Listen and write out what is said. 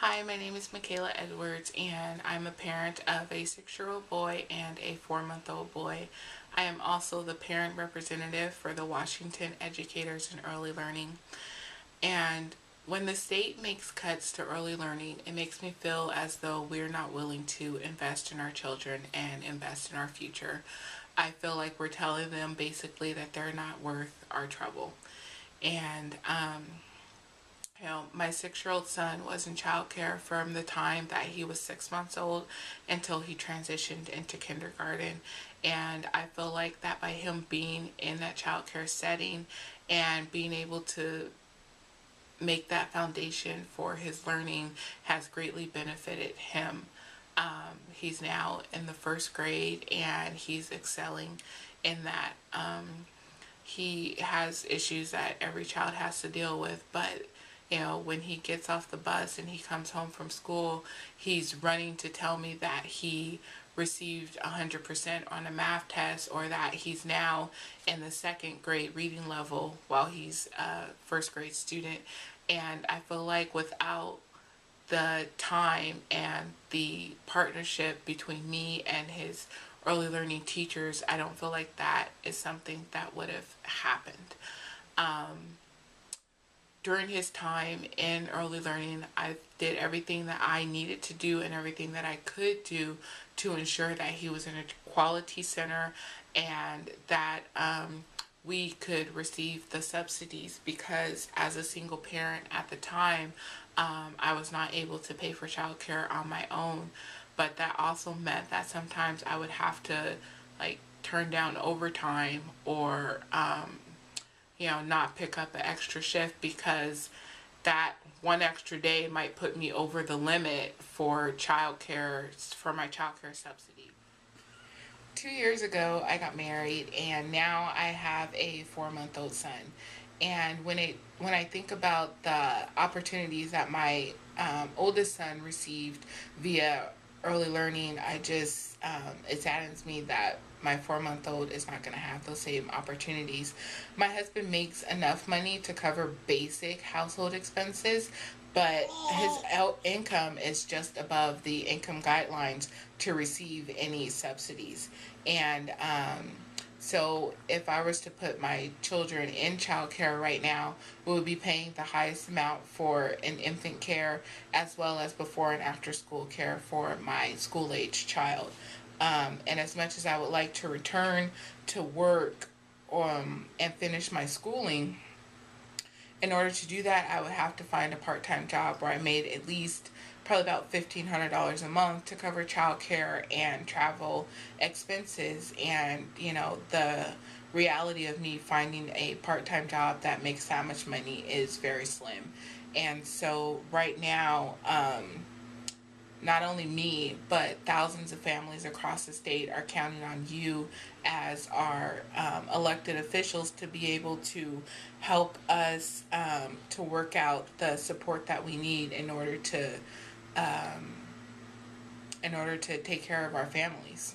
Hi, my name is Michaela Edwards, and I'm a parent of a 6-year-old boy and a 4-month-old boy. I am also the parent representative for the Washington Educators in Early Learning. And when the state makes cuts to early learning, it makes me feel as though we're not willing to invest in our children and invest in our future. I feel like we're telling them basically that they're not worth our trouble. And my 6-year-old son was in childcare from the time that he was 6 months old until he transitioned into kindergarten. And I feel like that by him being in that childcare setting and being able to make that foundation for his learning has greatly benefited him. He's now in the first grade and he's excelling in that. He has issues that every child has to deal with, but when he gets off the bus and he comes home from school, he's running to tell me that he received 100% on a math test, or that he's now in the second grade reading level while he's a first grade student. And I feel like without the time and the partnership between me and his early learning teachers, I don't feel like that is something that would have happened. During his time in early learning, I did everything that I needed to do and everything that I could do to ensure that he was in a quality center and that we could receive the subsidies, because as a single parent at the time, I was not able to pay for childcare on my own. But that also meant that sometimes I would have to turn down overtime, or not pick up an extra shift, because that one extra day might put me over the limit for childcare, for my childcare subsidy. 2 years ago, I got married, and now I have a 4-month-old son. And when I think about the opportunities that my oldest son received via early learning, it saddens me that my 4-month-old is not going to have those same opportunities. My husband makes enough money to cover basic household expenses, but his income is just above the income guidelines to receive any subsidies. And so if I was to put my children in childcare right now, we would be paying the highest amount for an infant care, as well as before and after school care for my school age child. And as much as I would like to return to work and finish my schooling, in order to do that, I would have to find a part-time job where I made at least probably about $1,500 a month to cover childcare and travel expenses. And the reality of me finding a part-time job that makes that much money is very slim. And so right now, not only me, but thousands of families across the state are counting on you as our elected officials to be able to help us to work out the support that we need um, in order to take care of our families.